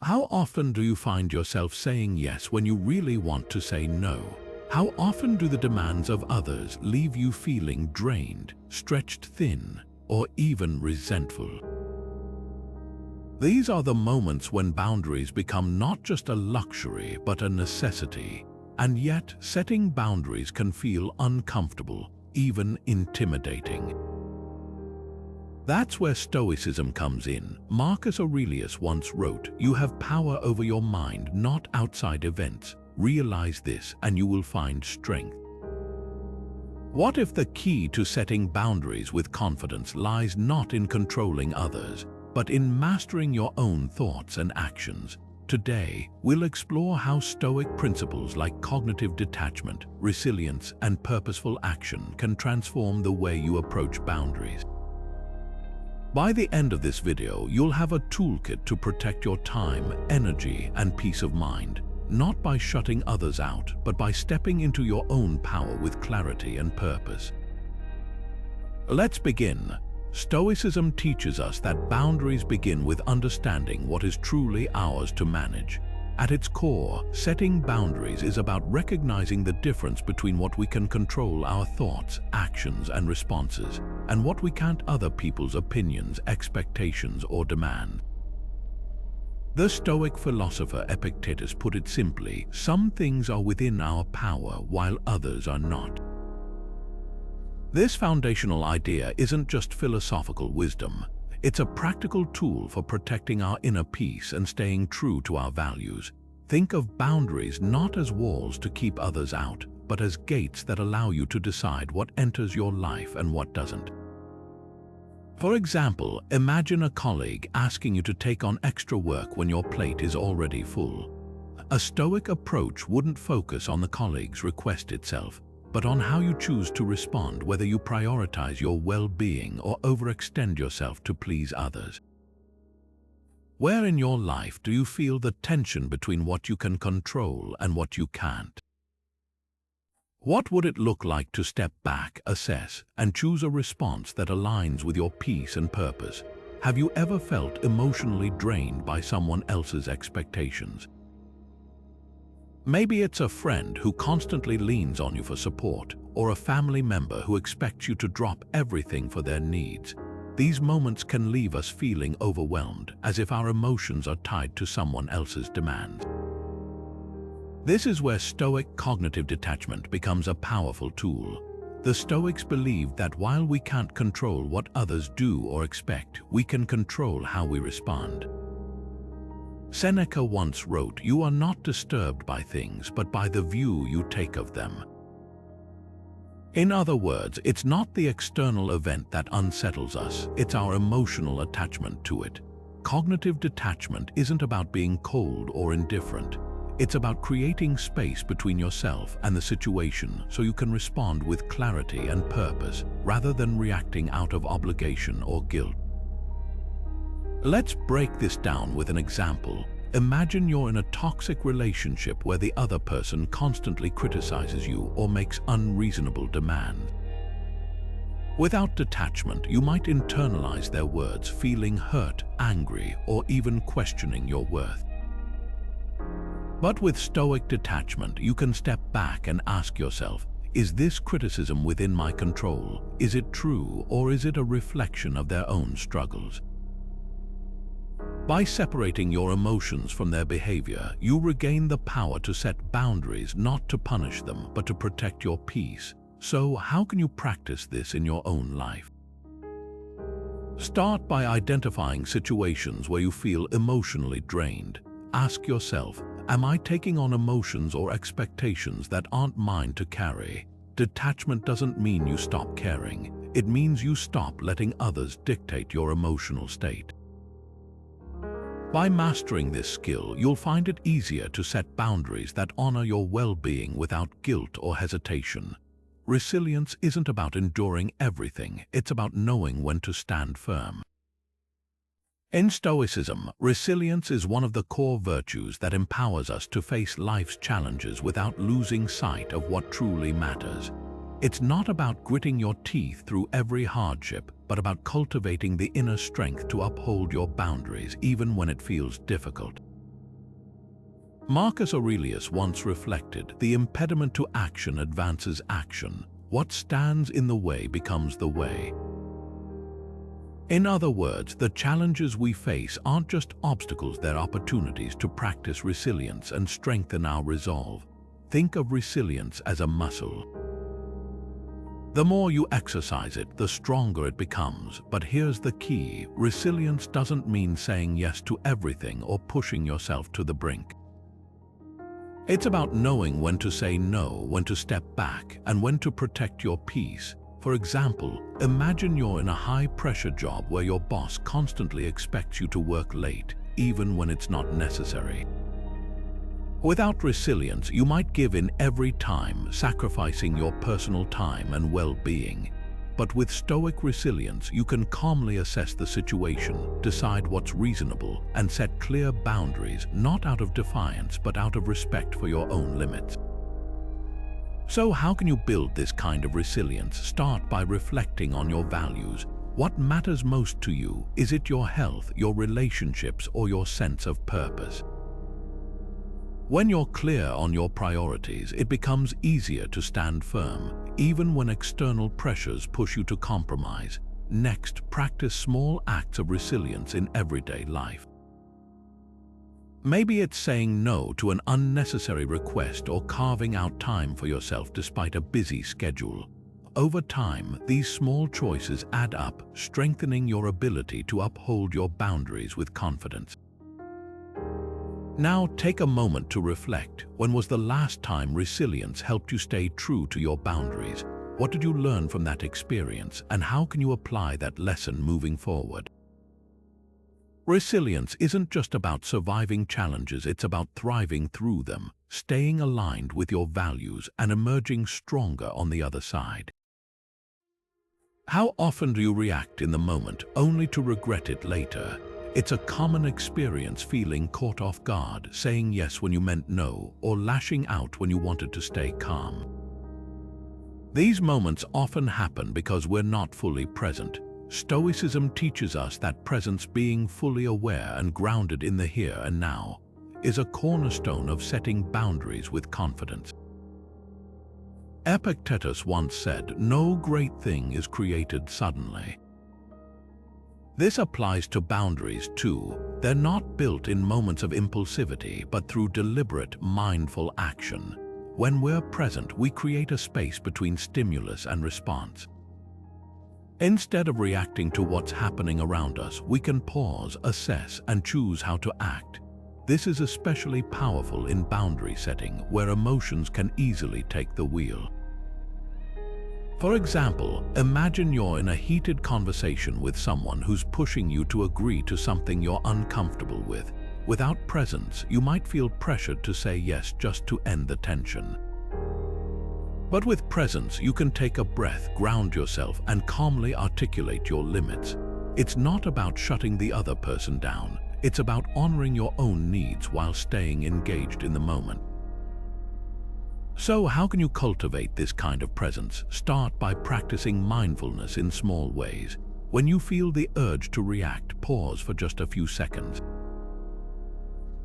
How often do you find yourself saying yes when you really want to say no? How often do the demands of others leave you feeling drained, stretched thin, or even resentful? These are the moments when boundaries become not just a luxury but a necessity, and yet setting boundaries can feel uncomfortable, even intimidating. That's where Stoicism comes in. Marcus Aurelius once wrote, "You have power over your mind, not outside events. Realize this and you will find strength." What if the key to setting boundaries with confidence lies not in controlling others, but in mastering your own thoughts and actions? Today, we'll explore how Stoic principles like cognitive detachment, resilience, and purposeful action can transform the way you approach boundaries. By the end of this video, you'll have a toolkit to protect your time, energy, and peace of mind, not by shutting others out, but by stepping into your own power with clarity and purpose. Let's begin. Stoicism teaches us that boundaries begin with understanding what is truly ours to manage. At its core, setting boundaries is about recognizing the difference between what we can control, our thoughts, actions, and responses, and what we can't, other people's opinions, expectations, or demands. The Stoic philosopher Epictetus put it simply, some things are within our power while others are not. This foundational idea isn't just philosophical wisdom. It's a practical tool for protecting our inner peace and staying true to our values. Think of boundaries not as walls to keep others out, but as gates that allow you to decide what enters your life and what doesn't. For example, imagine a colleague asking you to take on extra work when your plate is already full. A Stoic approach wouldn't focus on the colleague's request itself, but on how you choose to respond, whether you prioritize your well-being or overextend yourself to please others. Where in your life do you feel the tension between what you can control and what you can't? What would it look like to step back, assess, and choose a response that aligns with your peace and purpose? Have you ever felt emotionally drained by someone else's expectations? Maybe it's a friend who constantly leans on you for support, or a family member who expects you to drop everything for their needs. These moments can leave us feeling overwhelmed, as if our emotions are tied to someone else's demands. This is where Stoic cognitive detachment becomes a powerful tool. The Stoics believed that while we can't control what others do or expect, we can control how we respond. Seneca once wrote, "You are not disturbed by things, but by the view you take of them." In other words, it's not the external event that unsettles us, it's our emotional attachment to it. Cognitive detachment isn't about being cold or indifferent. It's about creating space between yourself and the situation so you can respond with clarity and purpose, rather than reacting out of obligation or guilt. Let's break this down with an example. Imagine you're in a toxic relationship where the other person constantly criticizes you or makes unreasonable demands. Without detachment, you might internalize their words, feeling hurt, angry, or even questioning your worth. But with Stoic detachment, you can step back and ask yourself, is this criticism within my control? Is it true, or is it a reflection of their own struggles? By separating your emotions from their behavior, you regain the power to set boundaries, not to punish them, but to protect your peace. So, how can you practice this in your own life? Start by identifying situations where you feel emotionally drained. Ask yourself, am I taking on emotions or expectations that aren't mine to carry? Detachment doesn't mean you stop caring. It means you stop letting others dictate your emotional state. By mastering this skill, you'll find it easier to set boundaries that honor your well-being without guilt or hesitation. Resilience isn't about enduring everything, it's about knowing when to stand firm. In Stoicism, resilience is one of the core virtues that empowers us to face life's challenges without losing sight of what truly matters. It's not about gritting your teeth through every hardship, but about cultivating the inner strength to uphold your boundaries even when it feels difficult. Marcus Aurelius once reflected, "The impediment to action advances action. What stands in the way becomes the way." In other words, the challenges we face aren't just obstacles, they're opportunities to practice resilience and strengthen our resolve. Think of resilience as a muscle. The more you exercise it, the stronger it becomes. But here's the key: resilience doesn't mean saying yes to everything or pushing yourself to the brink. It's about knowing when to say no, when to step back, and when to protect your peace. For example, imagine you're in a high-pressure job where your boss constantly expects you to work late, even when it's not necessary. Without resilience, you might give in every time, sacrificing your personal time and well-being. But with Stoic resilience, you can calmly assess the situation, decide what's reasonable, and set clear boundaries, not out of defiance, but out of respect for your own limits. So how can you build this kind of resilience? Start by reflecting on your values. What matters most to you? Is it your health, your relationships, or your sense of purpose? When you're clear on your priorities, it becomes easier to stand firm, even when external pressures push you to compromise. Next, practice small acts of resilience in everyday life. Maybe it's saying no to an unnecessary request or carving out time for yourself despite a busy schedule. Over time, these small choices add up, strengthening your ability to uphold your boundaries with confidence. Now, take a moment to reflect. When was the last time resilience helped you stay true to your boundaries? What did you learn from that experience, and how can you apply that lesson moving forward? Resilience isn't just about surviving challenges, it's about thriving through them, staying aligned with your values, and emerging stronger on the other side. How often do you react in the moment, only to regret it later? It's a common experience, feeling caught off guard, saying yes when you meant no, or lashing out when you wanted to stay calm. These moments often happen because we're not fully present. Stoicism teaches us that presence, being fully aware and grounded in the here and now, is a cornerstone of setting boundaries with confidence. Epictetus once said, "No great thing is created suddenly." This applies to boundaries too. They're not built in moments of impulsivity, but through deliberate, mindful action. When we're present, we create a space between stimulus and response. Instead of reacting to what's happening around us, we can pause, assess, and choose how to act. This is especially powerful in boundary setting, where emotions can easily take the wheel. For example, imagine you're in a heated conversation with someone who's pushing you to agree to something you're uncomfortable with. Without presence, you might feel pressured to say yes just to end the tension. But with presence, you can take a breath, ground yourself, and calmly articulate your limits. It's not about shutting the other person down. It's about honoring your own needs while staying engaged in the moment. So how can you cultivate this kind of presence? Start by practicing mindfulness in small ways. When you feel the urge to react, pause for just a few seconds.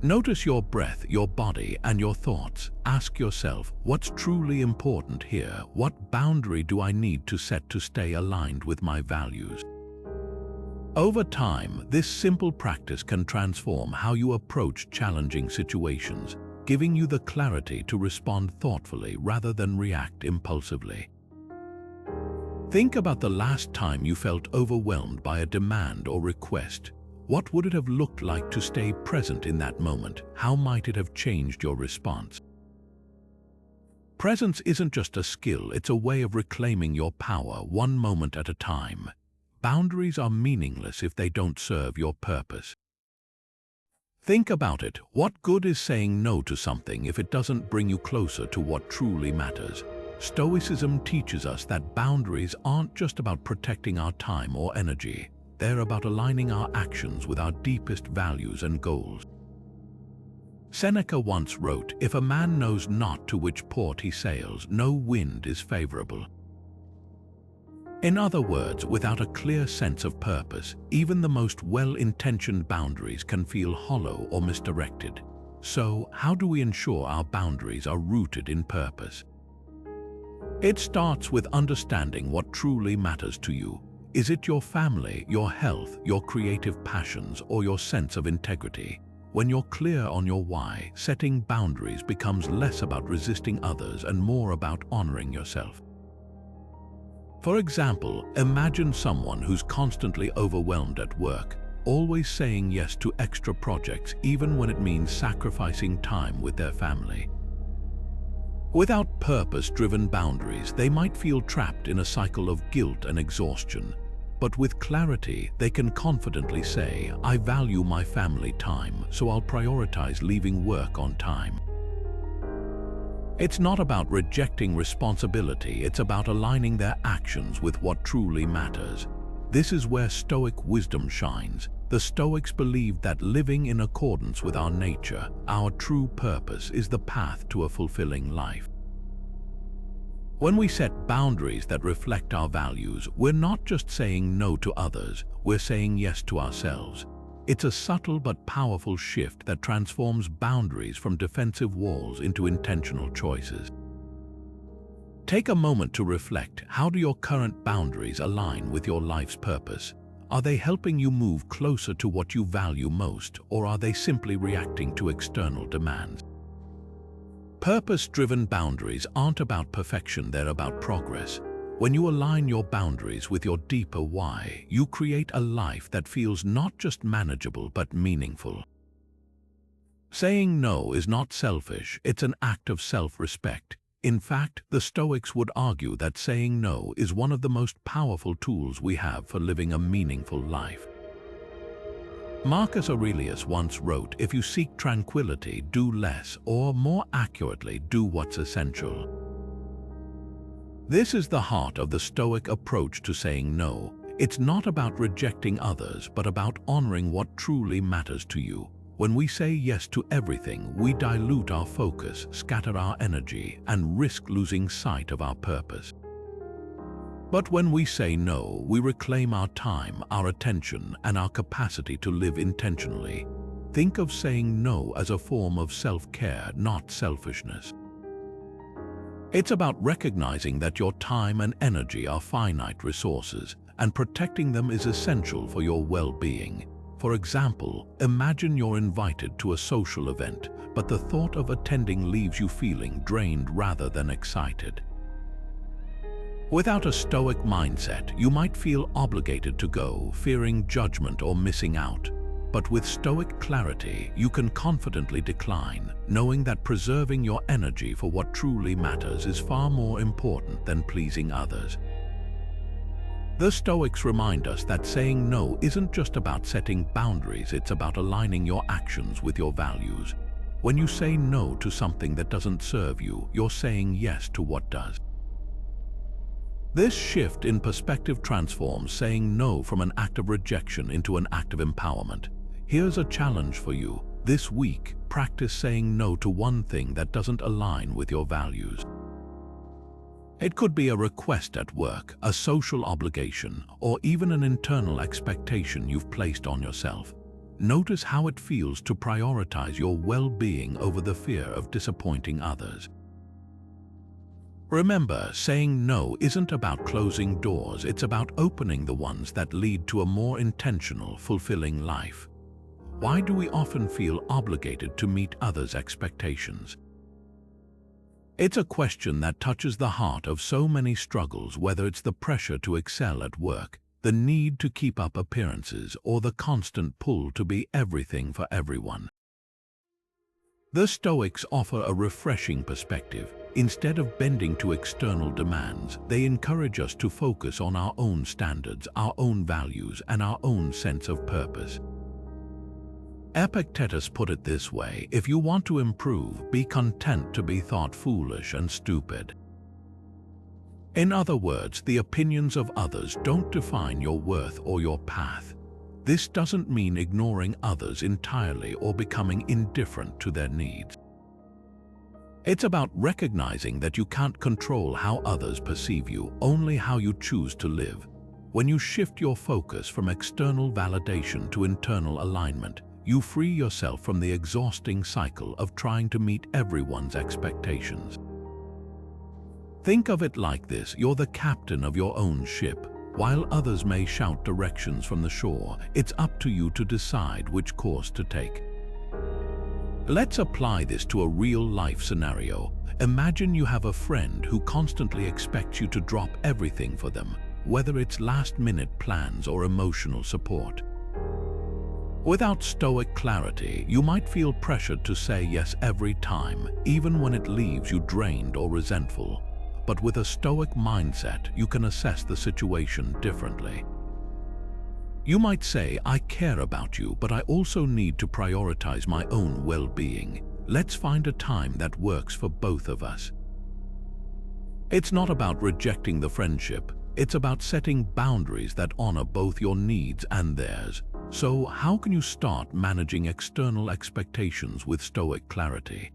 Notice your breath, your body, and your thoughts. Ask yourself, what's truly important here? What boundary do I need to set to stay aligned with my values? Over time, this simple practice can transform how you approach challenging situations, giving you the clarity to respond thoughtfully rather than react impulsively. Think about the last time you felt overwhelmed by a demand or request. What would it have looked like to stay present in that moment? How might it have changed your response? Presence isn't just a skill, it's a way of reclaiming your power, one moment at a time. Boundaries are meaningless if they don't serve your purpose. Think about it. What good is saying no to something if it doesn't bring you closer to what truly matters? Stoicism teaches us that boundaries aren't just about protecting our time or energy. They're about aligning our actions with our deepest values and goals. Seneca once wrote, "If a man knows not to which port he sails, no wind is favorable." In other words, without a clear sense of purpose, even the most well-intentioned boundaries can feel hollow or misdirected. So, how do we ensure our boundaries are rooted in purpose? It starts with understanding what truly matters to you. Is it your family, your health, your creative passions, or your sense of integrity? When you're clear on your why, setting boundaries becomes less about resisting others and more about honoring yourself. For example, imagine someone who's constantly overwhelmed at work, always saying yes to extra projects even when it means sacrificing time with their family. Without purpose-driven boundaries, they might feel trapped in a cycle of guilt and exhaustion. But with clarity, they can confidently say, I value my family time, so I'll prioritize leaving work on time. It's not about rejecting responsibility, it's about aligning their actions with what truly matters. This is where Stoic wisdom shines. The Stoics believed that living in accordance with our nature, our true purpose, is the path to a fulfilling life. When we set boundaries that reflect our values, we're not just saying no to others, we're saying yes to ourselves. It's a subtle but powerful shift that transforms boundaries from defensive walls into intentional choices. Take a moment to reflect. How do your current boundaries align with your life's purpose? Are they helping you move closer to what you value most, or are they simply reacting to external demands? Purpose-driven boundaries aren't about perfection, they're about progress. When you align your boundaries with your deeper why, you create a life that feels not just manageable but meaningful. Saying no is not selfish, it's an act of self-respect. In fact, the Stoics would argue that saying no is one of the most powerful tools we have for living a meaningful life. Marcus Aurelius once wrote, if you seek tranquility, do less, or more accurately, do what's essential. This is the heart of the Stoic approach to saying no. It's not about rejecting others, but about honoring what truly matters to you. When we say yes to everything, we dilute our focus, scatter our energy, and risk losing sight of our purpose. But when we say no, we reclaim our time, our attention, and our capacity to live intentionally. Think of saying no as a form of self-care, not selfishness. It's about recognizing that your time and energy are finite resources, and protecting them is essential for your well-being. For example, imagine you're invited to a social event, but the thought of attending leaves you feeling drained rather than excited. Without a Stoic mindset, you might feel obligated to go, fearing judgment or missing out. But with Stoic clarity, you can confidently decline, knowing that preserving your energy for what truly matters is far more important than pleasing others. The Stoics remind us that saying no isn't just about setting boundaries, it's about aligning your actions with your values. When you say no to something that doesn't serve you, you're saying yes to what does. This shift in perspective transforms saying no from an act of rejection into an act of empowerment. Here's a challenge for you. This week, practice saying no to one thing that doesn't align with your values. It could be a request at work, a social obligation, or even an internal expectation you've placed on yourself. Notice how it feels to prioritize your well-being over the fear of disappointing others. Remember, saying no isn't about closing doors, it's about opening the ones that lead to a more intentional, fulfilling life. Why do we often feel obligated to meet others' expectations? It's a question that touches the heart of so many struggles, whether it's the pressure to excel at work, the need to keep up appearances, or the constant pull to be everything for everyone. The Stoics offer a refreshing perspective. Instead of bending to external demands, they encourage us to focus on our own standards, our own values, and our own sense of purpose. Epictetus put it this way: if you want to improve, be content to be thought foolish and stupid. In other words, the opinions of others don't define your worth or your path. This doesn't mean ignoring others entirely or becoming indifferent to their needs. It's about recognizing that you can't control how others perceive you, only how you choose to live. When you shift your focus from external validation to internal alignment, you free yourself from the exhausting cycle of trying to meet everyone's expectations. Think of it like this: you're the captain of your own ship. While others may shout directions from the shore, it's up to you to decide which course to take. Let's apply this to a real-life scenario. Imagine you have a friend who constantly expects you to drop everything for them, whether it's last-minute plans or emotional support. Without Stoic clarity, you might feel pressured to say yes every time, even when it leaves you drained or resentful. But with a Stoic mindset, you can assess the situation differently. You might say, I care about you, but I also need to prioritize my own well-being. Let's find a time that works for both of us. It's not about rejecting the friendship. It's about setting boundaries that honor both your needs and theirs. So, how can you start managing external expectations with Stoic clarity?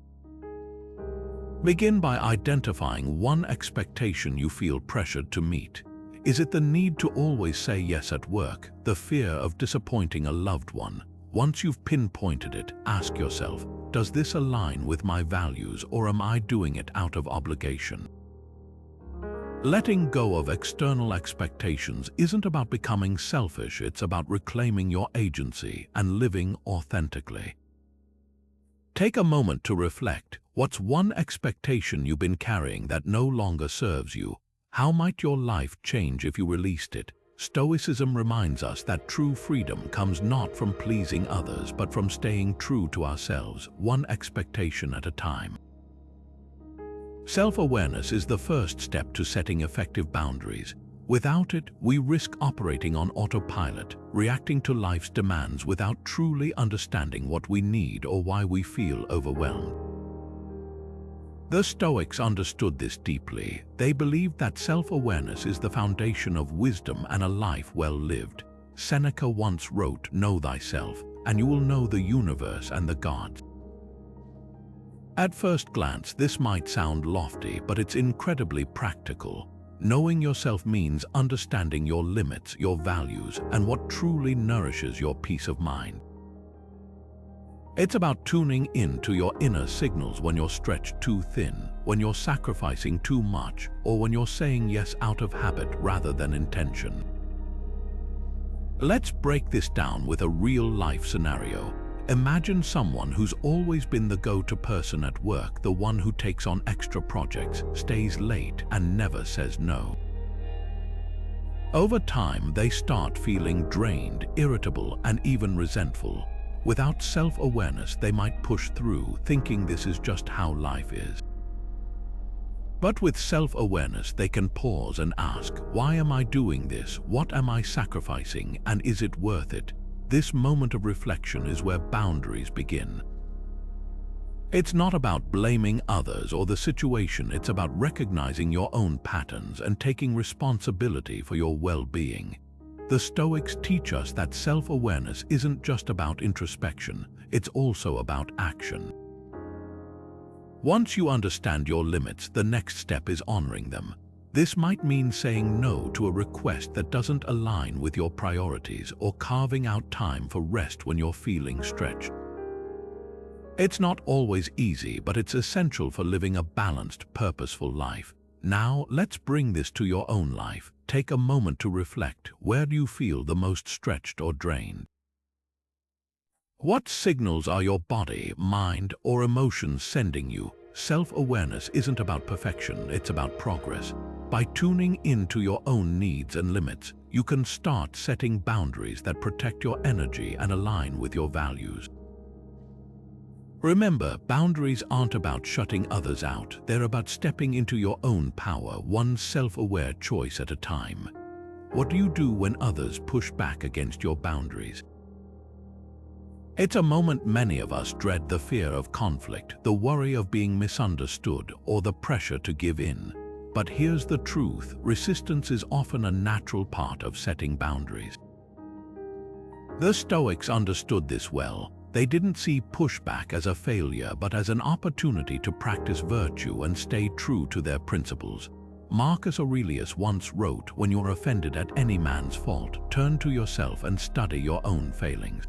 Begin by identifying one expectation you feel pressured to meet. Is it the need to always say yes at work, the fear of disappointing a loved one? Once you've pinpointed it, ask yourself, does this align with my values, or am I doing it out of obligation? Letting go of external expectations isn't about becoming selfish, it's about reclaiming your agency and living authentically. Take a moment to reflect. What's one expectation you've been carrying that no longer serves you? How might your life change if you released it? Stoicism reminds us that true freedom comes not from pleasing others, but from staying true to ourselves, one expectation at a time. Self-awareness is the first step to setting effective boundaries. Without it, we risk operating on autopilot, reacting to life's demands without truly understanding what we need or why we feel overwhelmed. The Stoics understood this deeply. They believed that self-awareness is the foundation of wisdom and a life well lived. Seneca once wrote, "Know thyself, and you will know the universe and the gods." At first glance, this might sound lofty, but it's incredibly practical. Knowing yourself means understanding your limits, your values, and what truly nourishes your peace of mind. It's about tuning in to your inner signals when you're stretched too thin, when you're sacrificing too much, or when you're saying yes out of habit rather than intention. Let's break this down with a real-life scenario. Imagine someone who's always been the go-to person at work, the one who takes on extra projects, stays late, and never says no. Over time, they start feeling drained, irritable, and even resentful. Without self-awareness, they might push through, thinking this is just how life is. But with self-awareness, they can pause and ask, why am I doing this? What am I sacrificing? And is it worth it? This moment of reflection is where boundaries begin. It's not about blaming others or the situation, it's about recognizing your own patterns and taking responsibility for your well-being. The Stoics teach us that self-awareness isn't just about introspection, it's also about action. Once you understand your limits, the next step is honoring them. This might mean saying no to a request that doesn't align with your priorities, or carving out time for rest when you're feeling stretched. It's not always easy, but it's essential for living a balanced, purposeful life. Now, let's bring this to your own life. Take a moment to reflect. Where do you feel the most stretched or drained? What signals are your body, mind, or emotions sending you? Self-awareness isn't about perfection, it's about progress. By tuning into your own needs and limits, you can start setting boundaries that protect your energy and align with your values. Remember, boundaries aren't about shutting others out. They're about stepping into your own power, one self-aware choice at a time. What do you do when others push back against your boundaries? It's a moment many of us dread: the fear of conflict, the worry of being misunderstood, or the pressure to give in. But here's the truth: resistance is often a natural part of setting boundaries. The Stoics understood this well. They didn't see pushback as a failure, but as an opportunity to practice virtue and stay true to their principles. Marcus Aurelius once wrote, "When you're offended at any man's fault, turn to yourself and study your own failings."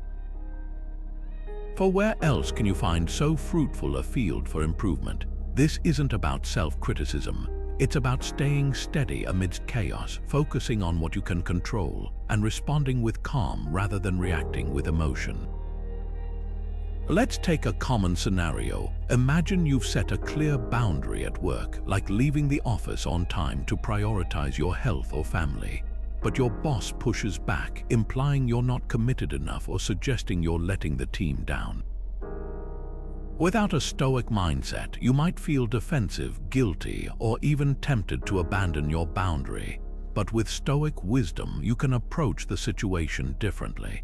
For where else can you find so fruitful a field for improvement? This isn't about self-criticism. It's about staying steady amidst chaos, focusing on what you can control, and responding with calm rather than reacting with emotion. Let's take a common scenario. Imagine you've set a clear boundary at work, like leaving the office on time to prioritize your health or family. But your boss pushes back, implying you're not committed enough or suggesting you're letting the team down. Without a Stoic mindset, you might feel defensive, guilty, or even tempted to abandon your boundary. But with Stoic wisdom, you can approach the situation differently.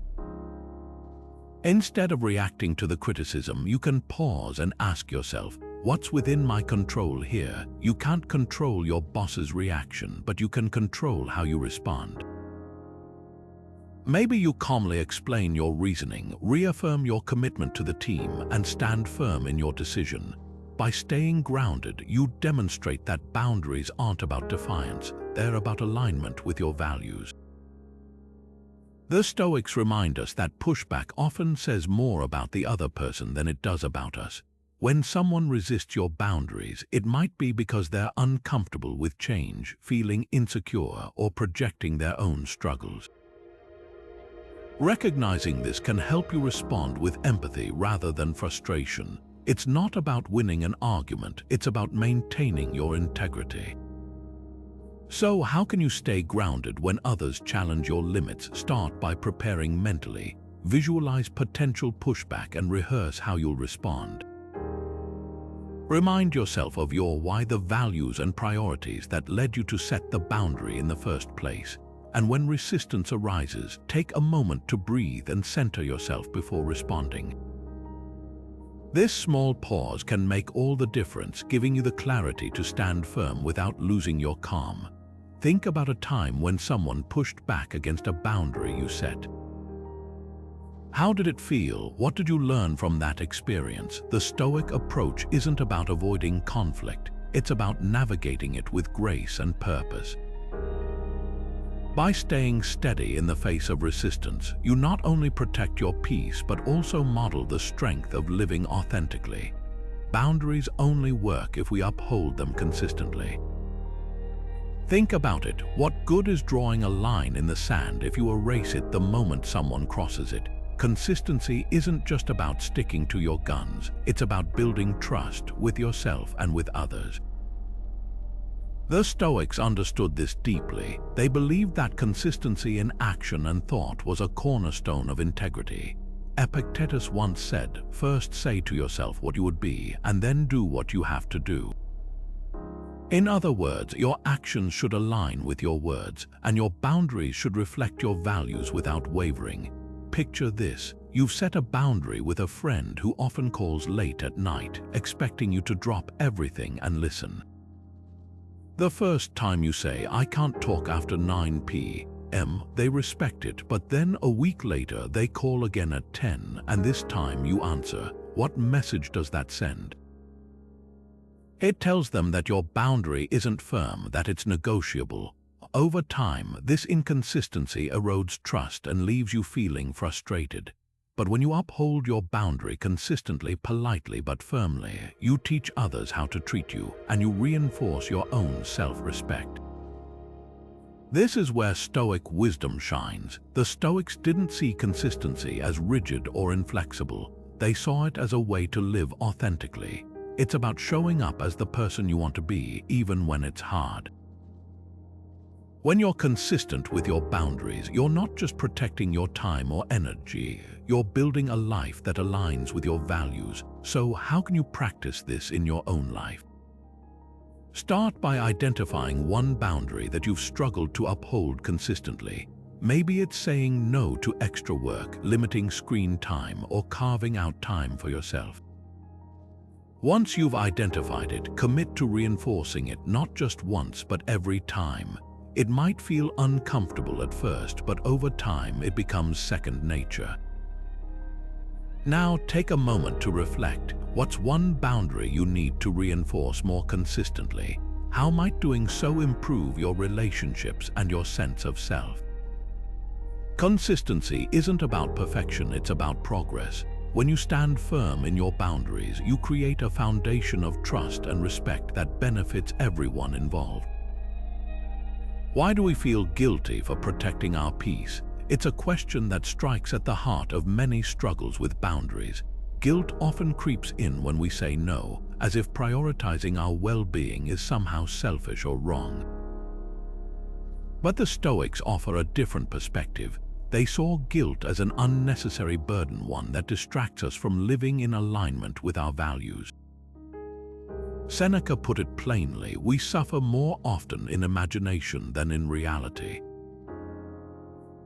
Instead of reacting to the criticism, you can pause and ask yourself, what's within my control here? You can't control your boss's reaction, but you can control how you respond. Maybe you calmly explain your reasoning, reaffirm your commitment to the team, and stand firm in your decision. By staying grounded, you demonstrate that boundaries aren't about defiance, they're about alignment with your values. The Stoics remind us that pushback often says more about the other person than it does about us. When someone resists your boundaries, it might be because they're uncomfortable with change, feeling insecure, or projecting their own struggles. Recognizing this can help you respond with empathy rather than frustration. It's not about winning an argument, it's about maintaining your integrity. So, how can you stay grounded when others challenge your limits? Start by preparing mentally. Visualize potential pushback and rehearse how you'll respond. Remind yourself of your why, the values and priorities that led you to set the boundary in the first place. And when resistance arises, take a moment to breathe and center yourself before responding. This small pause can make all the difference, giving you the clarity to stand firm without losing your calm. Think about a time when someone pushed back against a boundary you set. How did it feel? What did you learn from that experience? The Stoic approach isn't about avoiding conflict, it's about navigating it with grace and purpose. By staying steady in the face of resistance, you not only protect your peace but also model the strength of living authentically. Boundaries only work if we uphold them consistently. Think about it. What good is drawing a line in the sand if you erase it the moment someone crosses it? Consistency isn't just about sticking to your guns, it's about building trust with yourself and with others. The Stoics understood this deeply. They believed that consistency in action and thought was a cornerstone of integrity. Epictetus once said, "First say to yourself what you would be, and then do what you have to do." In other words, your actions should align with your words, and your boundaries should reflect your values without wavering. Picture this. You've set a boundary with a friend who often calls late at night, expecting you to drop everything and listen. The first time you say, "I can't talk after 9 p.m., they respect it, but then a week later they call again at 10, and this time you answer. What message does that send? It tells them that your boundary isn't firm, that it's negotiable. Over time, this inconsistency erodes trust and leaves you feeling frustrated. But when you uphold your boundary consistently, politely but firmly, you teach others how to treat you, and you reinforce your own self-respect. This is where Stoic wisdom shines. The Stoics didn't see consistency as rigid or inflexible. They saw it as a way to live authentically. It's about showing up as the person you want to be, even when it's hard. When you're consistent with your boundaries, you're not just protecting your time or energy, you're building a life that aligns with your values. So how can you practice this in your own life? Start by identifying one boundary that you've struggled to uphold consistently. Maybe it's saying no to extra work, limiting screen time, or carving out time for yourself. Once you've identified it, commit to reinforcing it not just once but every time. It might feel uncomfortable at first, but over time it becomes second nature. Now take a moment to reflect. What's one boundary you need to reinforce more consistently? How might doing so improve your relationships and your sense of self? Consistency isn't about perfection, it's about progress. When you stand firm in your boundaries, you create a foundation of trust and respect that benefits everyone involved. Why do we feel guilty for protecting our peace? It's a question that strikes at the heart of many struggles with boundaries. Guilt often creeps in when we say no, as if prioritizing our well-being is somehow selfish or wrong. But the Stoics offer a different perspective. They saw guilt as an unnecessary burden, one that distracts us from living in alignment with our values. Seneca put it plainly, we suffer more often in imagination than in reality.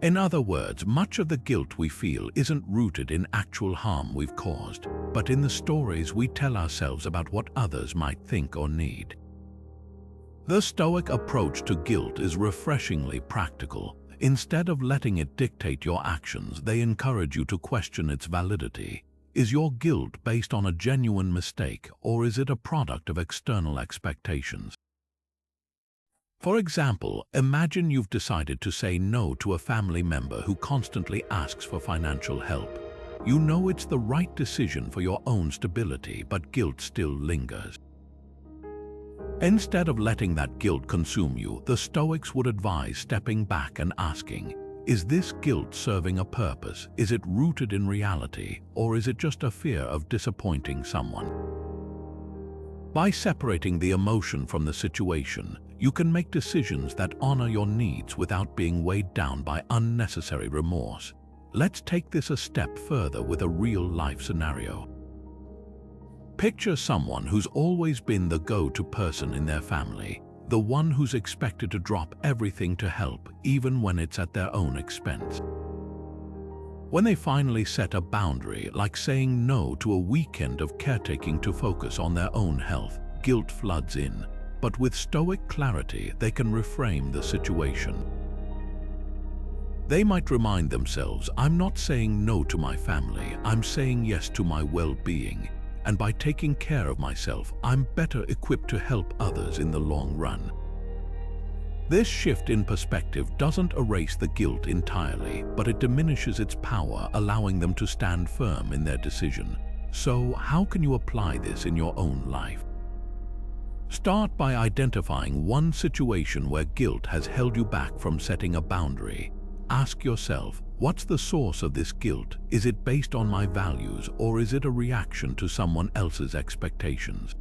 In other words, much of the guilt we feel isn't rooted in actual harm we've caused, but in the stories we tell ourselves about what others might think or need. The Stoic approach to guilt is refreshingly practical. Instead of letting it dictate your actions, they encourage you to question its validity. Is your guilt based on a genuine mistake, or is it a product of external expectations? For example, imagine you've decided to say no to a family member who constantly asks for financial help. You know it's the right decision for your own stability, but guilt still lingers. Instead of letting that guilt consume you, the Stoics would advise stepping back and asking, is this guilt serving a purpose? Is it rooted in reality, or is it just a fear of disappointing someone? By separating the emotion from the situation, you can make decisions that honor your needs without being weighed down by unnecessary remorse. Let's take this a step further with a real-life scenario. Picture someone who's always been the go-to person in their family, the one who's expected to drop everything to help, even when it's at their own expense. When they finally set a boundary, like saying no to a weekend of caretaking to focus on their own health, guilt floods in. But with Stoic clarity, they can reframe the situation. They might remind themselves, I'm not saying no to my family, I'm saying yes to my well-being. And by taking care of myself, I'm better equipped to help others in the long run. This shift in perspective doesn't erase the guilt entirely, but it diminishes its power, allowing them to stand firm in their decision. So, how can you apply this in your own life? Start by identifying one situation where guilt has held you back from setting a boundary. Ask yourself, what's the source of this guilt? Is it based on my values, or is it a reaction to someone else's expectations?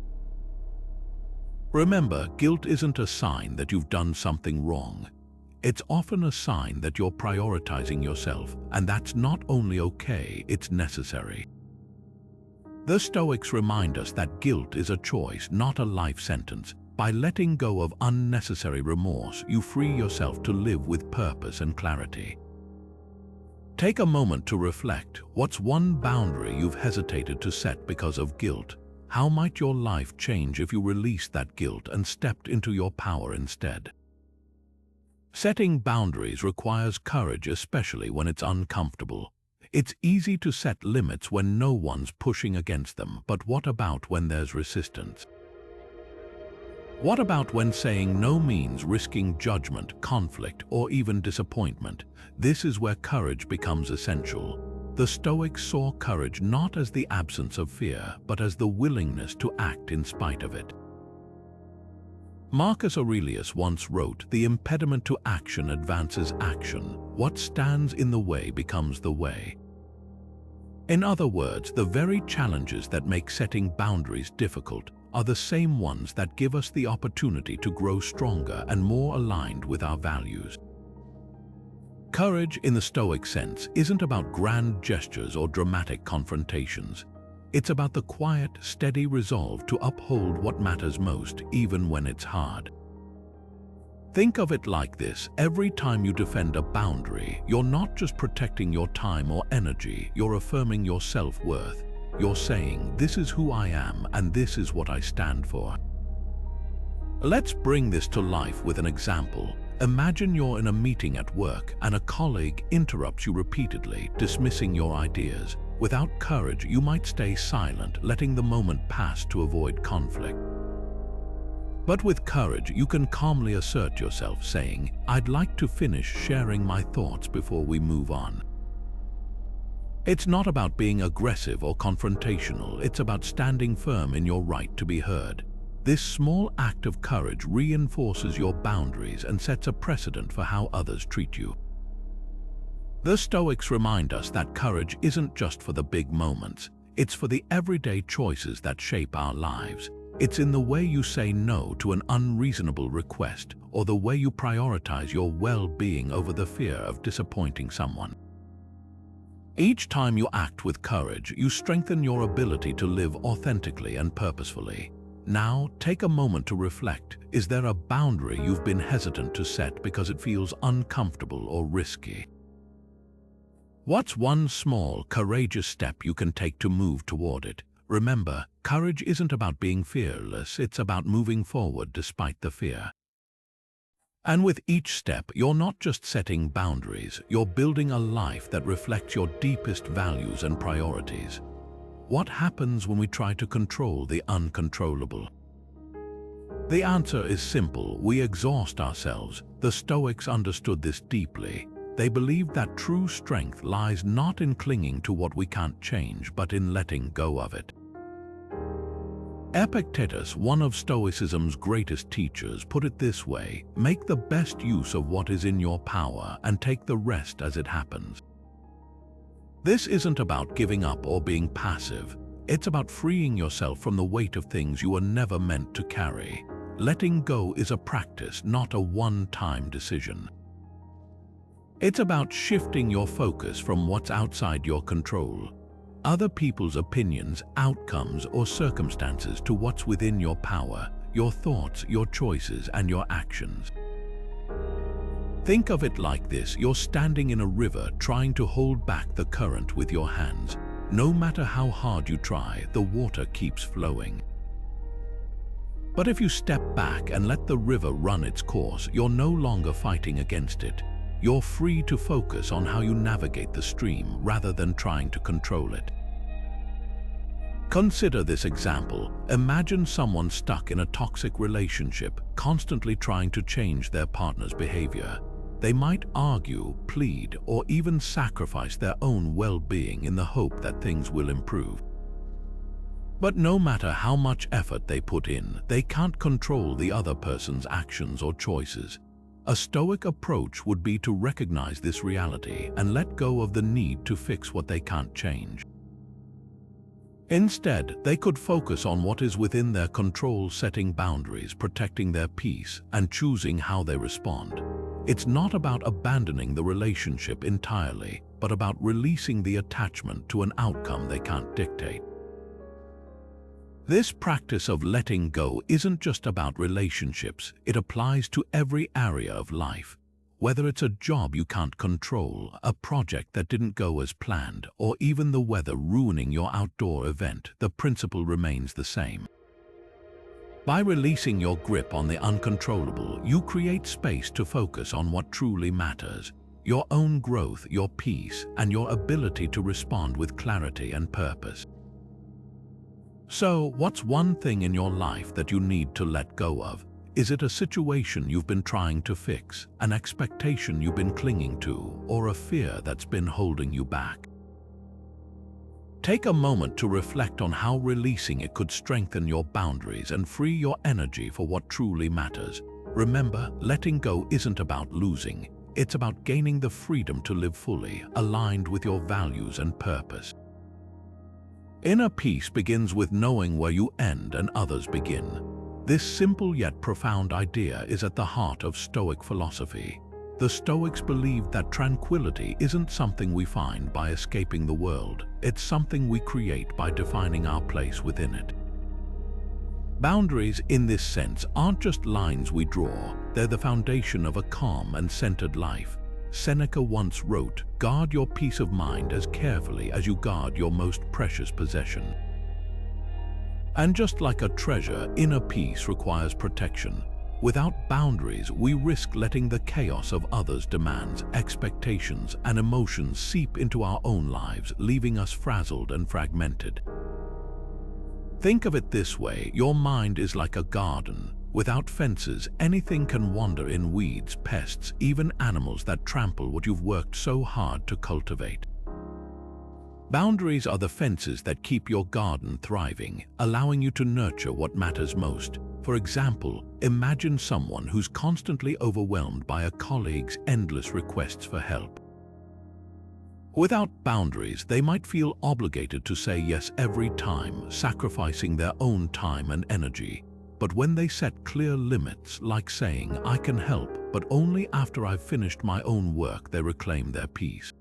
Remember, guilt isn't a sign that you've done something wrong. It's often a sign that you're prioritizing yourself, and that's not only okay, it's necessary. The Stoics remind us that guilt is a choice, not a life sentence. By letting go of unnecessary remorse, you free yourself to live with purpose and clarity. Take a moment to reflect. What's one boundary you've hesitated to set because of guilt? How might your life change if you released that guilt and stepped into your power instead? Setting boundaries requires courage, especially when it's uncomfortable. It's easy to set limits when no one's pushing against them, but what about when there's resistance? What about when saying no means risking judgment, conflict, or even disappointment? This is where courage becomes essential. The Stoics saw courage not as the absence of fear, but as the willingness to act in spite of it. Marcus Aurelius once wrote, "The impediment to action advances action. What stands in the way becomes the way." In other words, the very challenges that make setting boundaries difficult are the same ones that give us the opportunity to grow stronger and more aligned with our values. Courage, in the Stoic sense, isn't about grand gestures or dramatic confrontations. It's about the quiet, steady resolve to uphold what matters most, even when it's hard. Think of it like this: every time you defend a boundary, you're not just protecting your time or energy, you're affirming your self-worth. You're saying, this is who I am and this is what I stand for. Let's bring this to life with an example. Imagine you're in a meeting at work and a colleague interrupts you repeatedly, dismissing your ideas. Without courage, you might stay silent, letting the moment pass to avoid conflict. But with courage, you can calmly assert yourself, saying, I'd like to finish sharing my thoughts before we move on. It's not about being aggressive or confrontational, it's about standing firm in your right to be heard. This small act of courage reinforces your boundaries and sets a precedent for how others treat you. The Stoics remind us that courage isn't just for the big moments, it's for the everyday choices that shape our lives. It's in the way you say no to an unreasonable request or the way you prioritize your well-being over the fear of disappointing someone. Each time you act with courage, you strengthen your ability to live authentically and purposefully. Now, take a moment to reflect. Is there a boundary you've been hesitant to set because it feels uncomfortable or risky? What's one small, courageous step you can take to move toward it? Remember, courage isn't about being fearless, it's about moving forward despite the fear. And with each step, you're not just setting boundaries, you're building a life that reflects your deepest values and priorities. What happens when we try to control the uncontrollable? The answer is simple: we exhaust ourselves. The Stoics understood this deeply. They believed that true strength lies not in clinging to what we can't change, but in letting go of it. Epictetus, one of Stoicism's greatest teachers, put it this way: make the best use of what is in your power and take the rest as it happens. This isn't about giving up or being passive. It's about freeing yourself from the weight of things you were never meant to carry. Letting go is a practice, not a one-time decision. It's about shifting your focus from what's outside your control, other people's opinions, outcomes, or circumstances, to what's within your power, your thoughts, your choices, and your actions. Think of it like this: you're standing in a river trying to hold back the current with your hands. No matter how hard you try, the water keeps flowing. But if you step back and let the river run its course, you're no longer fighting against it. You're free to focus on how you navigate the stream rather than trying to control it. Consider this example. Imagine someone stuck in a toxic relationship, constantly trying to change their partner's behavior. They might argue, plead, or even sacrifice their own well-being in the hope that things will improve. But no matter how much effort they put in, they can't control the other person's actions or choices. A Stoic approach would be to recognize this reality and let go of the need to fix what they can't change. Instead, they could focus on what is within their control, setting boundaries, protecting their peace, and choosing how they respond. It's not about abandoning the relationship entirely, but about releasing the attachment to an outcome they can't dictate. This practice of letting go isn't just about relationships, it applies to every area of life. Whether it's a job you can't control, a project that didn't go as planned, or even the weather ruining your outdoor event, the principle remains the same. By releasing your grip on the uncontrollable, you create space to focus on what truly matters: your own growth, your peace, and your ability to respond with clarity and purpose. So, what's one thing in your life that you need to let go of? Is it a situation you've been trying to fix, an expectation you've been clinging to, or a fear that's been holding you back? Take a moment to reflect on how releasing it could strengthen your boundaries and free your energy for what truly matters. Remember, letting go isn't about losing. It's about gaining the freedom to live fully, aligned with your values and purpose. Inner peace begins with knowing where you end and others begin. This simple yet profound idea is at the heart of Stoic philosophy. The Stoics believed that tranquility isn't something we find by escaping the world, it's something we create by defining our place within it. Boundaries, in this sense, aren't just lines we draw, they're the foundation of a calm and centered life. Seneca once wrote, "Guard your peace of mind as carefully as you guard your most precious possession." And just like a treasure, inner peace requires protection. Without boundaries, we risk letting the chaos of others' demands, expectations, and emotions seep into our own lives, leaving us frazzled and fragmented. Think of it this way: your mind is like a garden. Without fences, anything can wander in: weeds, pests, even animals that trample what you've worked so hard to cultivate. Boundaries are the fences that keep your garden thriving, allowing you to nurture what matters most. For example, imagine someone who's constantly overwhelmed by a colleague's endless requests for help. Without boundaries, they might feel obligated to say yes every time, sacrificing their own time and energy. But when they set clear limits, like saying, "I can help, but only after I've finished my own work," they reclaim their peace.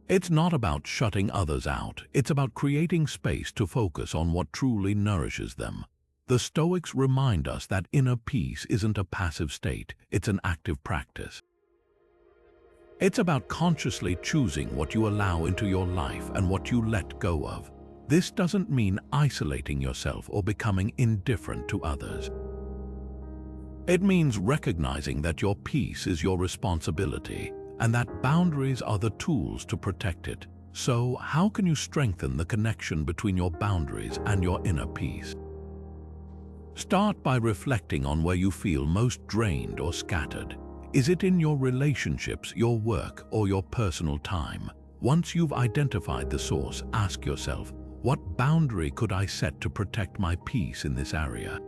It's not about shutting others out, it's about creating space to focus on what truly nourishes them. The Stoics remind us that inner peace isn't a passive state, it's an active practice. It's about consciously choosing what you allow into your life and what you let go of. This doesn't mean isolating yourself or becoming indifferent to others. It means recognizing that your peace is your responsibility and that boundaries are the tools to protect it. So, how can you strengthen the connection between your boundaries and your inner peace? Start by reflecting on where you feel most drained or scattered. Is it in your relationships, your work, or your personal time? Once you've identified the source, ask yourself, what boundary could I set to protect my peace in this area?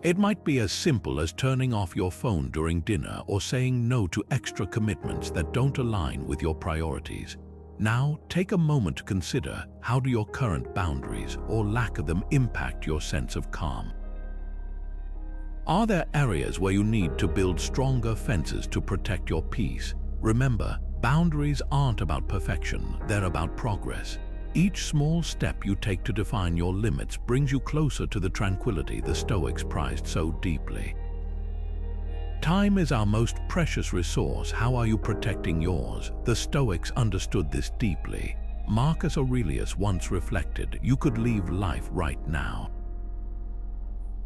It might be as simple as turning off your phone during dinner or saying no to extra commitments that don't align with your priorities. Now, take a moment to consider, how do your current boundaries or lack of them impact your sense of calm? Are there areas where you need to build stronger fences to protect your peace? Remember, boundaries aren't about perfection, they're about progress. Each small step you take to define your limits brings you closer to the tranquility the Stoics prized so deeply. Time is our most precious resource. How are you protecting yours? The Stoics understood this deeply. Marcus Aurelius once reflected, "You could leave life right now."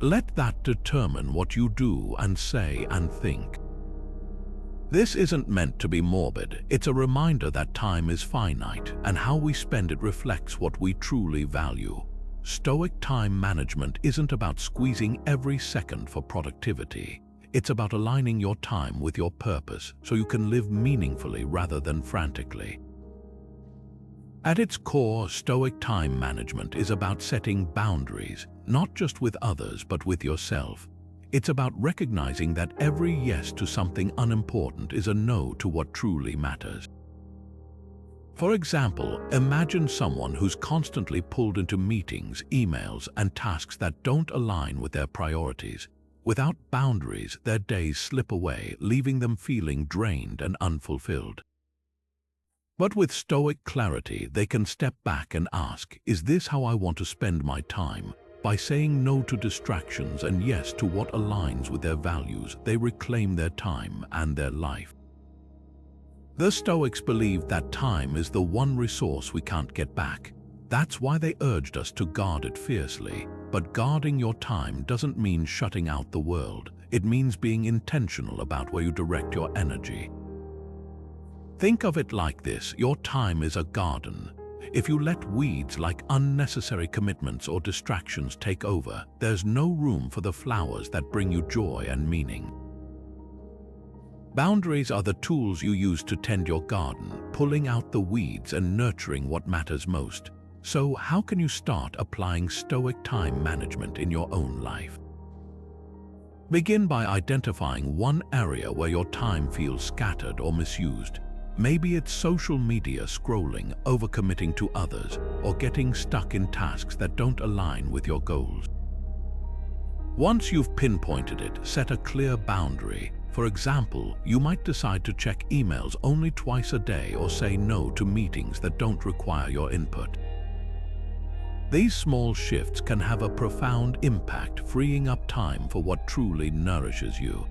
Let that determine what you do and say and think. This isn't meant to be morbid, it's a reminder that time is finite and how we spend it reflects what we truly value. Stoic time management isn't about squeezing every second for productivity. It's about aligning your time with your purpose so you can live meaningfully rather than frantically. At its core, Stoic time management is about setting boundaries, not just with others but with yourself. It's about recognizing that every yes to something unimportant is a no to what truly matters. For example, imagine someone who's constantly pulled into meetings, emails, and tasks that don't align with their priorities. Without boundaries, their days slip away, leaving them feeling drained and unfulfilled. But with Stoic clarity, they can step back and ask, is this how I want to spend my time? By saying no to distractions and yes to what aligns with their values, they reclaim their time and their life. The Stoics believed that time is the one resource we can't get back. That's why they urged us to guard it fiercely. But guarding your time doesn't mean shutting out the world. It means being intentional about where you direct your energy. Think of it like this: your time is a garden. If you let weeds like unnecessary commitments or distractions take over, there's no room for the flowers that bring you joy and meaning. Boundaries are the tools you use to tend your garden, pulling out the weeds and nurturing what matters most. So, how can you start applying Stoic time management in your own life? Begin by identifying one area where your time feels scattered or misused. Maybe it's social media scrolling, overcommitting to others, or getting stuck in tasks that don't align with your goals. Once you've pinpointed it, set a clear boundary. For example, you might decide to check emails only twice a day or say no to meetings that don't require your input. These small shifts can have a profound impact, freeing up time for what truly nourishes you.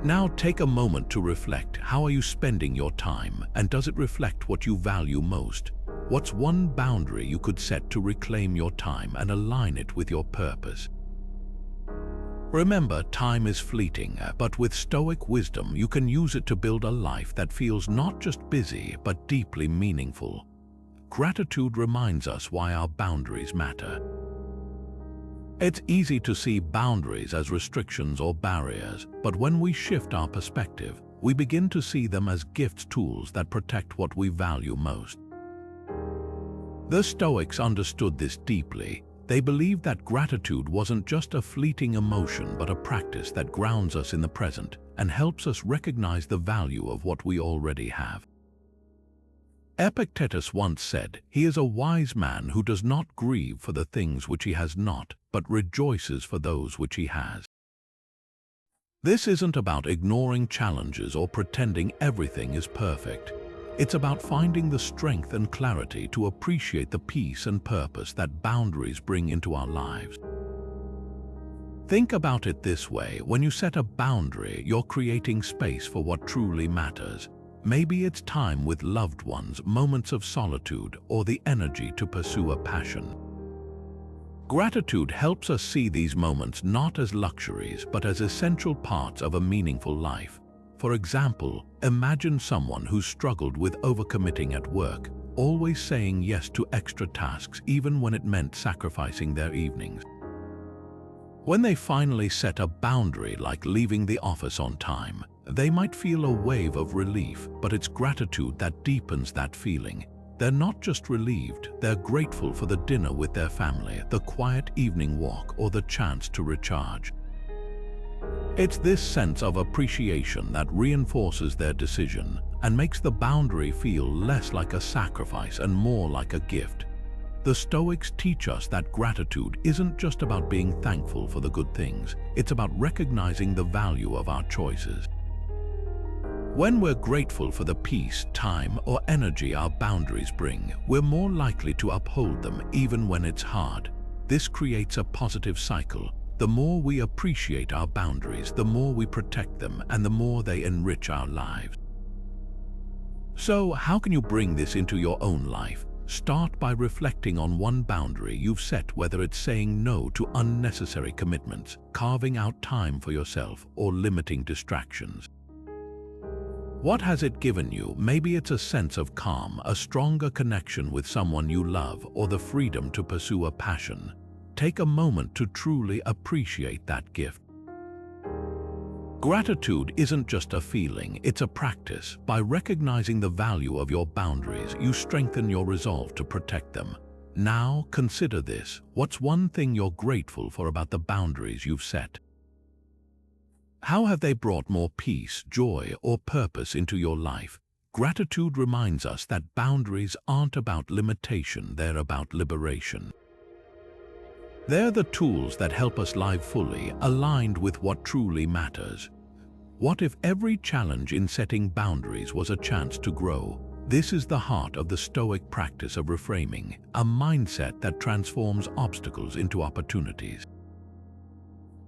Now take a moment to reflect. How are you spending your time, and does it reflect what you value most? What's one boundary you could set to reclaim your time and align it with your purpose? Remember, time is fleeting, but with Stoic wisdom you can use it to build a life that feels not just busy but deeply meaningful. Gratitude reminds us why our boundaries matter. It's easy to see boundaries as restrictions or barriers, but when we shift our perspective, we begin to see them as gift tools that protect what we value most. The Stoics understood this deeply. They believed that gratitude wasn't just a fleeting emotion but a practice that grounds us in the present and helps us recognize the value of what we already have. Epictetus once said, "He is a wise man who does not grieve for the things which he has not, but rejoices for those which he has." This isn't about ignoring challenges or pretending everything is perfect. It's about finding the strength and clarity to appreciate the peace and purpose that boundaries bring into our lives. Think about it this way: when you set a boundary, you're creating space for what truly matters. Maybe it's time with loved ones, moments of solitude, or the energy to pursue a passion. Gratitude helps us see these moments not as luxuries, but as essential parts of a meaningful life. For example, imagine someone who's struggled with overcommitting at work, always saying yes to extra tasks even when it meant sacrificing their evenings. When they finally set a boundary, like leaving the office on time, they might feel a wave of relief, but it's gratitude that deepens that feeling. They're not just relieved, they're grateful for the dinner with their family, the quiet evening walk, or the chance to recharge. It's this sense of appreciation that reinforces their decision and makes the boundary feel less like a sacrifice and more like a gift. The Stoics teach us that gratitude isn't just about being thankful for the good things, it's about recognizing the value of our choices. When we're grateful for the peace, time, or energy our boundaries bring, we're more likely to uphold them even when it's hard. This creates a positive cycle. The more we appreciate our boundaries, the more we protect them, and the more they enrich our lives. So, how can you bring this into your own life? Start by reflecting on one boundary you've set, whether it's saying no to unnecessary commitments, carving out time for yourself, or limiting distractions. What has it given you? Maybe it's a sense of calm, a stronger connection with someone you love, or the freedom to pursue a passion. Take a moment to truly appreciate that gift. Gratitude isn't just a feeling, it's a practice. By recognizing the value of your boundaries, you strengthen your resolve to protect them. Now, consider this. What's one thing you're grateful for about the boundaries you've set? How have they brought more peace, joy, or purpose into your life? Gratitude reminds us that boundaries aren't about limitation, they're about liberation. They're the tools that help us live fully, aligned with what truly matters. What if every challenge in setting boundaries was a chance to grow? This is the heart of the Stoic practice of reframing, a mindset that transforms obstacles into opportunities.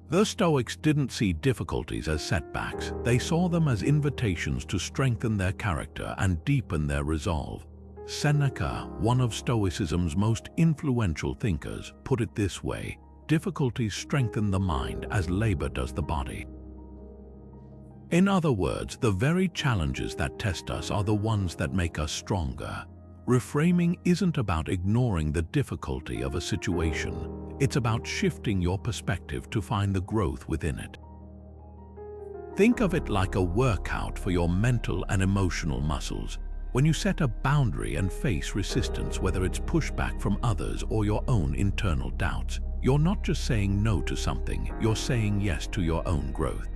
The Stoics didn't see difficulties as setbacks, they saw them as invitations to strengthen their character and deepen their resolve. Seneca, one of Stoicism's most influential thinkers, put it this way: difficulties strengthen the mind as labor does the body. In other words, the very challenges that test us are the ones that make us stronger. Reframing isn't about ignoring the difficulty of a situation. It's about shifting your perspective to find the growth within it. Think of it like a workout for your mental and emotional muscles. When you set a boundary and face resistance, whether it's pushback from others or your own internal doubts, you're not just saying no to something, you're saying yes to your own growth.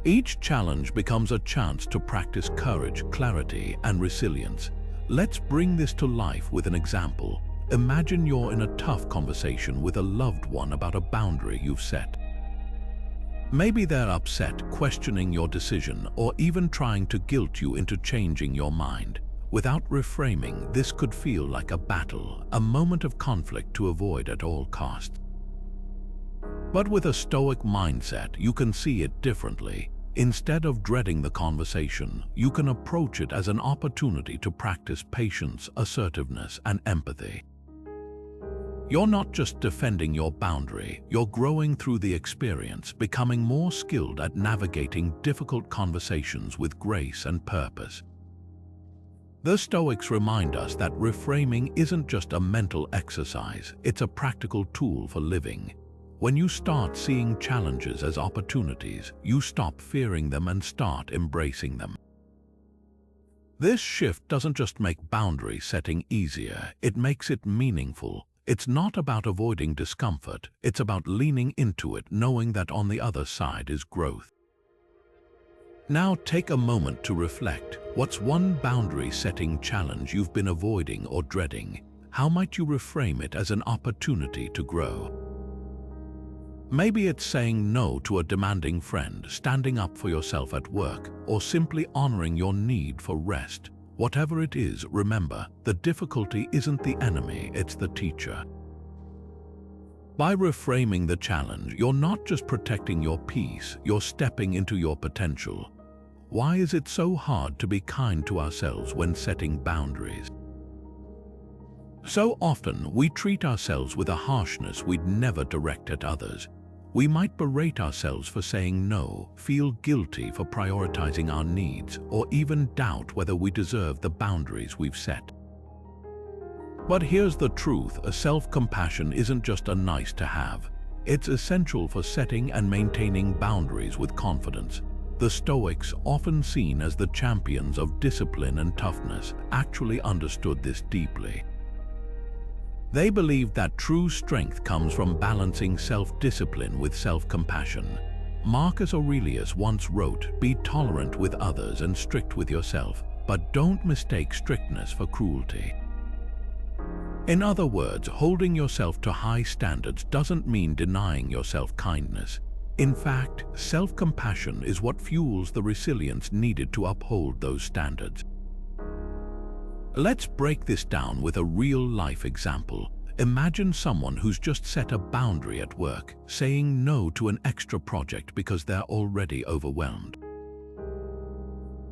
Each challenge becomes a chance to practice courage, clarity, and resilience. Let's bring this to life with an example. Imagine you're in a tough conversation with a loved one about a boundary you've set. Maybe they're upset, questioning your decision, or even trying to guilt you into changing your mind. Without reframing, this could feel like a battle, a moment of conflict to avoid at all costs. But with a Stoic mindset, you can see it differently. Instead of dreading the conversation, you can approach it as an opportunity to practice patience, assertiveness, and empathy. You're not just defending your boundary, you're growing through the experience, becoming more skilled at navigating difficult conversations with grace and purpose. The Stoics remind us that reframing isn't just a mental exercise, it's a practical tool for living. When you start seeing challenges as opportunities, you stop fearing them and start embracing them. This shift doesn't just make boundary setting easier, it makes it meaningful. It's not about avoiding discomfort, it's about leaning into it, knowing that on the other side is growth. Now take a moment to reflect. What's one boundary setting challenge you've been avoiding or dreading? How might you reframe it as an opportunity to grow? Maybe it's saying no to a demanding friend, standing up for yourself at work, or simply honoring your need for rest. Whatever it is, remember, the difficulty isn't the enemy, it's the teacher. By reframing the challenge, you're not just protecting your peace, you're stepping into your potential. Why is it so hard to be kind to ourselves when setting boundaries? So often, we treat ourselves with a harshness we'd never direct at others. We might berate ourselves for saying no, feel guilty for prioritizing our needs, or even doubt whether we deserve the boundaries we've set. But here's the truth, a self-compassion isn't just a nice to have. It's essential for setting and maintaining boundaries with confidence. The Stoics, often seen as the champions of discipline and toughness, actually understood this deeply. They believed that true strength comes from balancing self-discipline with self-compassion. Marcus Aurelius once wrote, "Be tolerant with others and strict with yourself, but don't mistake strictness for cruelty." In other words, holding yourself to high standards doesn't mean denying yourself kindness. In fact, self-compassion is what fuels the resilience needed to uphold those standards. Let's break this down with a real-life example. Imagine someone who's just set a boundary at work, saying no to an extra project because they're already overwhelmed.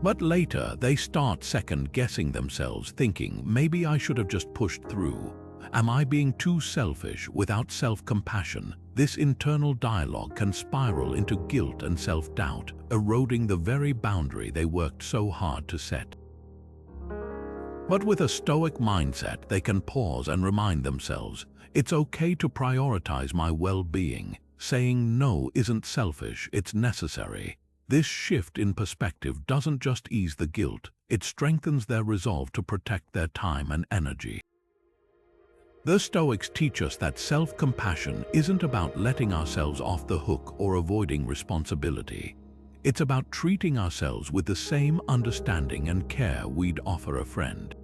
But later, they start second-guessing themselves, thinking, maybe I should have just pushed through. Am I being too selfish? Without self-compassion, this internal dialogue can spiral into guilt and self-doubt, eroding the very boundary they worked so hard to set. But with a Stoic mindset, they can pause and remind themselves, it's okay to prioritize my well-being. Saying no isn't selfish, it's necessary. This shift in perspective doesn't just ease the guilt, it strengthens their resolve to protect their time and energy. The Stoics teach us that self-compassion isn't about letting ourselves off the hook or avoiding responsibility. It's about treating ourselves with the same understanding and care we'd offer a friend.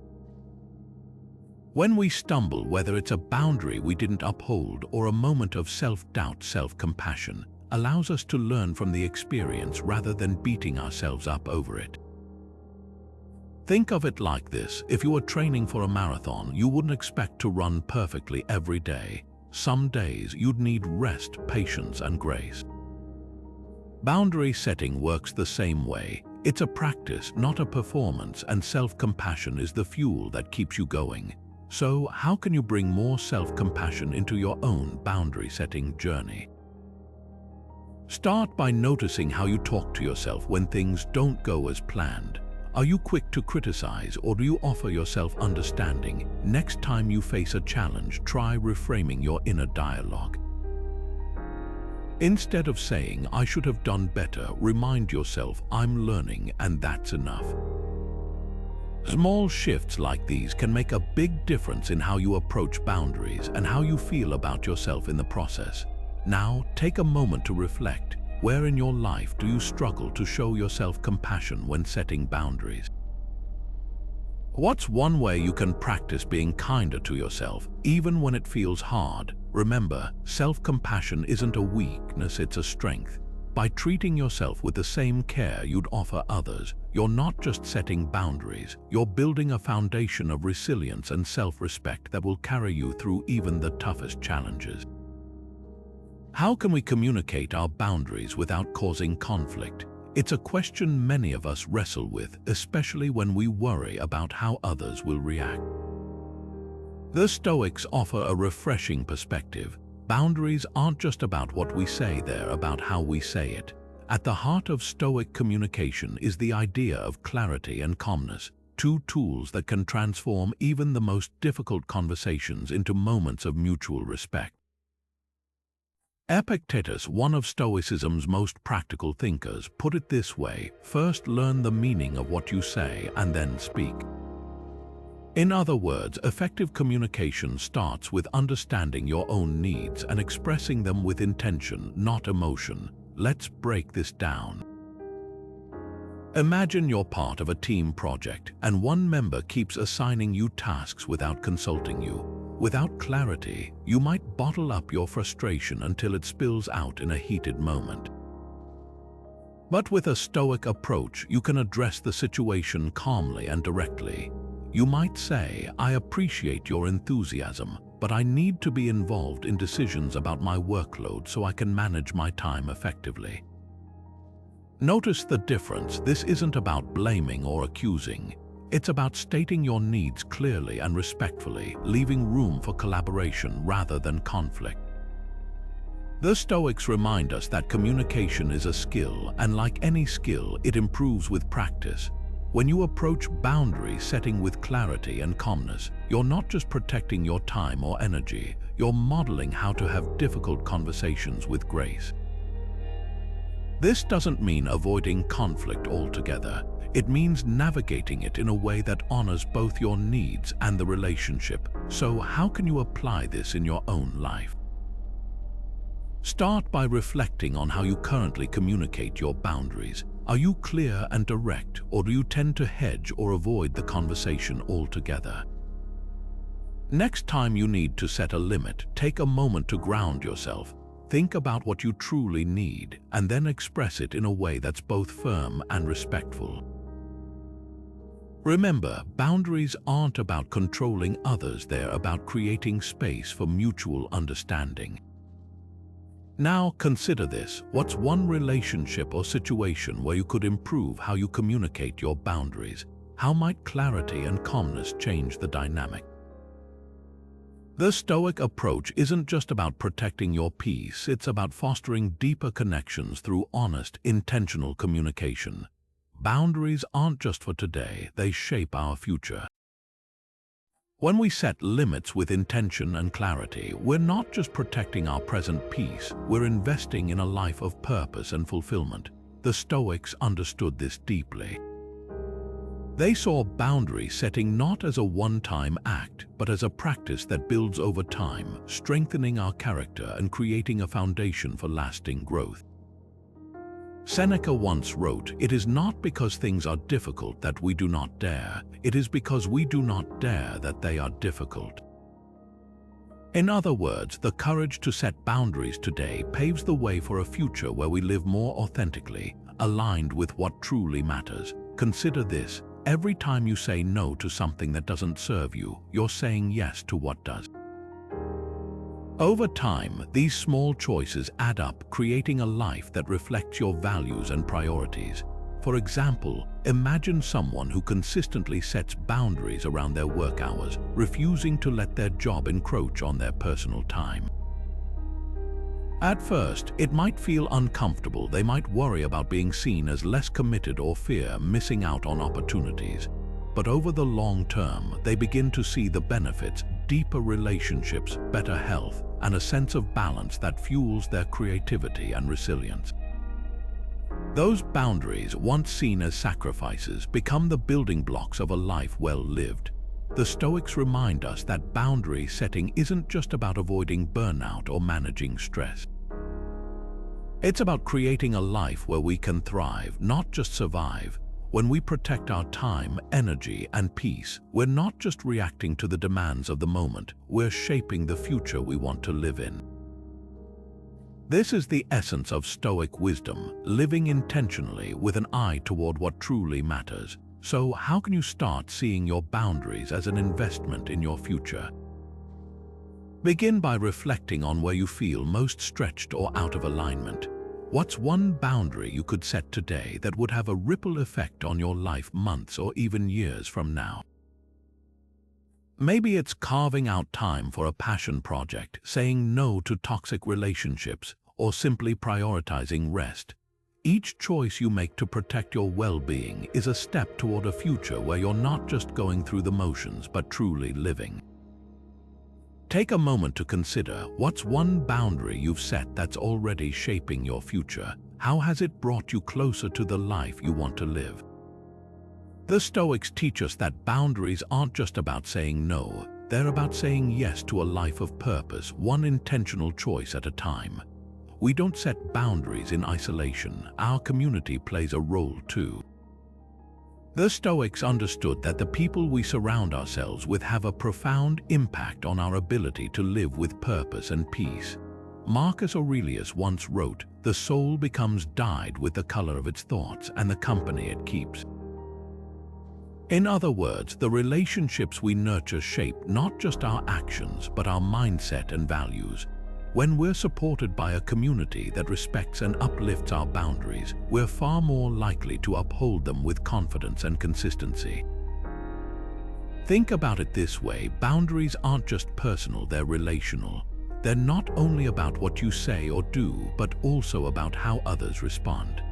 When we stumble, whether it's a boundary we didn't uphold or a moment of self-doubt, self-compassion allows us to learn from the experience rather than beating ourselves up over it. Think of it like this: if you were training for a marathon, you wouldn't expect to run perfectly every day. Some days you'd need rest, patience, and grace. Boundary setting works the same way. It's a practice, not a performance, and self-compassion is the fuel that keeps you going. So, how can you bring more self-compassion into your own boundary-setting journey? Start by noticing how you talk to yourself when things don't go as planned. Are you quick to criticize, or do you offer yourself understanding? Next time you face a challenge, try reframing your inner dialogue. Instead of saying, I should have done better, remind yourself, I'm learning and that's enough. Small shifts like these can make a big difference in how you approach boundaries and how you feel about yourself in the process. Now, take a moment to reflect. Where in your life do you struggle to show yourself compassion when setting boundaries? What's one way you can practice being kinder to yourself, even when it feels hard? Remember, self-compassion isn't a weakness, it's a strength. By treating yourself with the same care you'd offer others, you're not just setting boundaries, you're building a foundation of resilience and self-respect that will carry you through even the toughest challenges. How can we communicate our boundaries without causing conflict? It's a question many of us wrestle with, especially when we worry about how others will react. The Stoics offer a refreshing perspective. Boundaries aren't just about what we say, they're about how we say it. At the heart of Stoic communication is the idea of clarity and calmness, two tools that can transform even the most difficult conversations into moments of mutual respect. Epictetus, one of Stoicism's most practical thinkers, put it this way: first learn the meaning of what you say and then speak. In other words, effective communication starts with understanding your own needs and expressing them with intention, not emotion. Let's break this down. Imagine you're part of a team project and one member keeps assigning you tasks without consulting you. Without clarity, you might bottle up your frustration until it spills out in a heated moment. But with a Stoic approach, you can address the situation calmly and directly. You might say, "I appreciate your enthusiasm, but I need to be involved in decisions about my workload so I can manage my time effectively." Notice the difference. This isn't about blaming or accusing. It's about stating your needs clearly and respectfully, leaving room for collaboration rather than conflict. The Stoics remind us that communication is a skill, and like any skill, it improves with practice. When you approach boundary setting with clarity and calmness, you're not just protecting your time or energy, you're modeling how to have difficult conversations with grace. This doesn't mean avoiding conflict altogether. It means navigating it in a way that honors both your needs and the relationship. So how can you apply this in your own life? Start by reflecting on how you currently communicate your boundaries. Are you clear and direct, or do you tend to hedge or avoid the conversation altogether? Next time you need to set a limit, take a moment to ground yourself. Think about what you truly need, and then express it in a way that's both firm and respectful. Remember, boundaries aren't about controlling others, they're about creating space for mutual understanding. Now consider this: what's one relationship or situation where you could improve how you communicate your boundaries? How might clarity and calmness change the dynamic? The Stoic approach isn't just about protecting your peace, it's about fostering deeper connections through honest, intentional communication. Boundaries aren't just for today, they shape our future. When we set limits with intention and clarity, we're not just protecting our present peace, we're investing in a life of purpose and fulfillment. The Stoics understood this deeply. They saw boundary setting not as a one-time act, but as a practice that builds over time, strengthening our character and creating a foundation for lasting growth. Seneca once wrote, "It is not because things are difficult that we do not dare, it is because we do not dare that they are difficult." In other words, the courage to set boundaries today paves the way for a future where we live more authentically, aligned with what truly matters. Consider this: every time you say no to something that doesn't serve you, you're saying yes to what does. Over time, these small choices add up, creating a life that reflects your values and priorities. For example, imagine someone who consistently sets boundaries around their work hours, refusing to let their job encroach on their personal time. At first, it might feel uncomfortable. They might worry about being seen as less committed or fear missing out on opportunities. But over the long term, they begin to see the benefits: deeper relationships, better health, and a sense of balance that fuels their creativity and resilience. Those boundaries, once seen as sacrifices, become the building blocks of a life well lived. The Stoics remind us that boundary setting isn't just about avoiding burnout or managing stress. It's about creating a life where we can thrive, not just survive. When we protect our time, energy, and peace, we're not just reacting to the demands of the moment, we're shaping the future we want to live in. This is the essence of Stoic wisdom, living intentionally with an eye toward what truly matters. So, how can you start seeing your boundaries as an investment in your future? Begin by reflecting on where you feel most stretched or out of alignment. What's one boundary you could set today that would have a ripple effect on your life months or even years from now? Maybe it's carving out time for a passion project, saying no to toxic relationships, or simply prioritizing rest. Each choice you make to protect your well-being is a step toward a future where you're not just going through the motions but truly living. Take a moment to consider, what's one boundary you've set that's already shaping your future? How has it brought you closer to the life you want to live? The Stoics teach us that boundaries aren't just about saying no, they're about saying yes to a life of purpose, one intentional choice at a time. We don't set boundaries in isolation. Our community plays a role too. The Stoics understood that the people we surround ourselves with have a profound impact on our ability to live with purpose and peace. Marcus Aurelius once wrote, "The soul becomes dyed with the color of its thoughts and the company it keeps." In other words, the relationships we nurture shape not just our actions, but our mindset and values. When we're supported by a community that respects and uplifts our boundaries, we're far more likely to uphold them with confidence and consistency. Think about it this way: boundaries aren't just personal, they're relational. They're not only about what you say or do, but also about how others respond.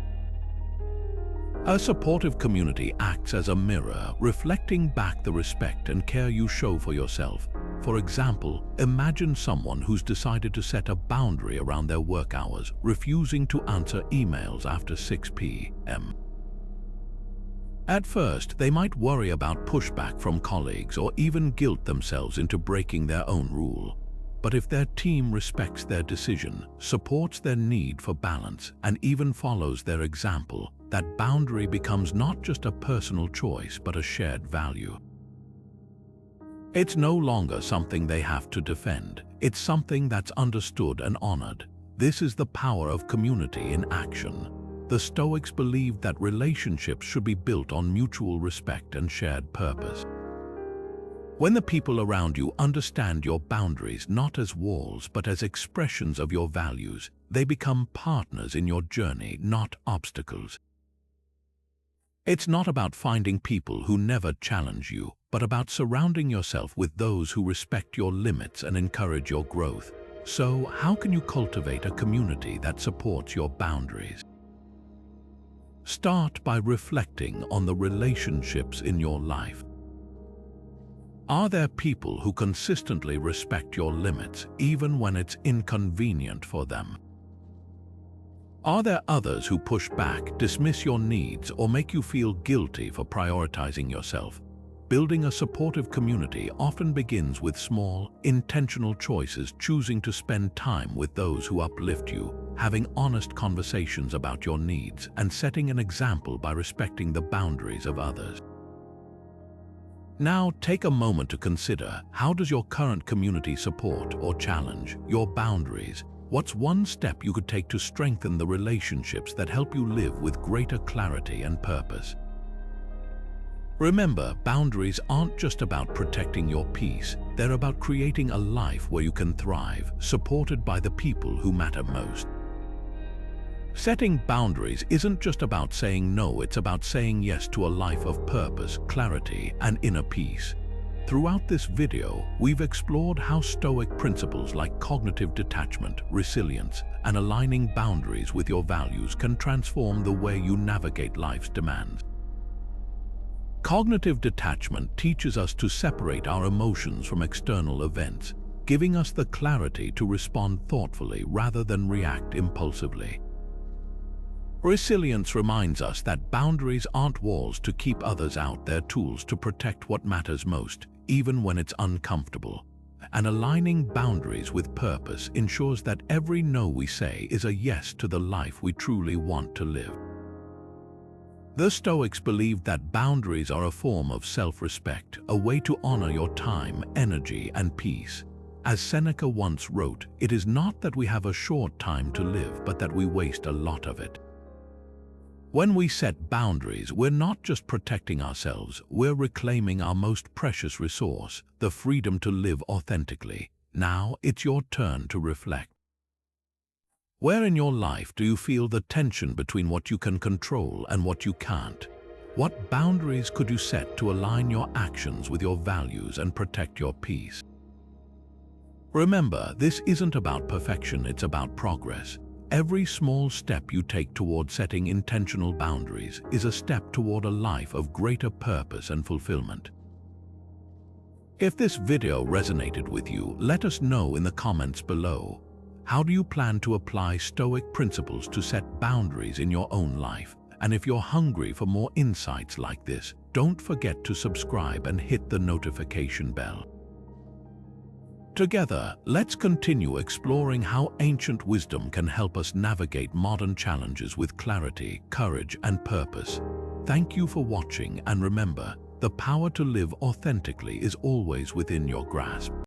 A supportive community acts as a mirror, reflecting back the respect and care you show for yourself. For example, imagine someone who's decided to set a boundary around their work hours, refusing to answer emails after 6 p.m. At first, they might worry about pushback from colleagues or even guilt themselves into breaking their own rule. But if their team respects their decision, supports their need for balance, and even follows their example, that boundary becomes not just a personal choice but a shared value. It's no longer something they have to defend. It's something that's understood and honored. This is the power of community in action. The Stoics believed that relationships should be built on mutual respect and shared purpose. When the people around you understand your boundaries not as walls but as expressions of your values, they become partners in your journey, not obstacles. It's not about finding people who never challenge you, but about surrounding yourself with those who respect your limits and encourage your growth. So, how can you cultivate a community that supports your boundaries? Start by reflecting on the relationships in your life. Are there people who consistently respect your limits, even when it's inconvenient for them? Are there others who push back, dismiss your needs, or make you feel guilty for prioritizing yourself? Building a supportive community often begins with small, intentional choices, choosing to spend time with those who uplift you, having honest conversations about your needs, and setting an example by respecting the boundaries of others. Now, take a moment to consider, how does your current community support or challenge your boundaries? What's one step you could take to strengthen the relationships that help you live with greater clarity and purpose? Remember, boundaries aren't just about protecting your peace. They're about creating a life where you can thrive, supported by the people who matter most. Setting boundaries isn't just about saying no, it's about saying yes to a life of purpose, clarity, and inner peace. Throughout this video, we've explored how Stoic principles like cognitive detachment, resilience, and aligning boundaries with your values can transform the way you navigate life's demands. Cognitive detachment teaches us to separate our emotions from external events, giving us the clarity to respond thoughtfully rather than react impulsively. Resilience reminds us that boundaries aren't walls to keep others out, they're tools to protect what matters most, even when it's uncomfortable. And aligning boundaries with purpose ensures that every no we say is a yes to the life we truly want to live. The Stoics believed that boundaries are a form of self-respect, a way to honor your time, energy, and peace. As Seneca once wrote, "It is not that we have a short time to live, but that we waste a lot of it." When we set boundaries, we're not just protecting ourselves, we're reclaiming our most precious resource, the freedom to live authentically. Now, it's your turn to reflect. Where in your life do you feel the tension between what you can control and what you can't? What boundaries could you set to align your actions with your values and protect your peace? Remember, this isn't about perfection, it's about progress. Every small step you take toward setting intentional boundaries is a step toward a life of greater purpose and fulfillment. If this video resonated with you, let us know in the comments below. How do you plan to apply Stoic principles to set boundaries in your own life? And if you're hungry for more insights like this, don't forget to subscribe and hit the notification bell. Together, let's continue exploring how ancient wisdom can help us navigate modern challenges with clarity, courage, and purpose. Thank you for watching, and remember, the power to live authentically is always within your grasp.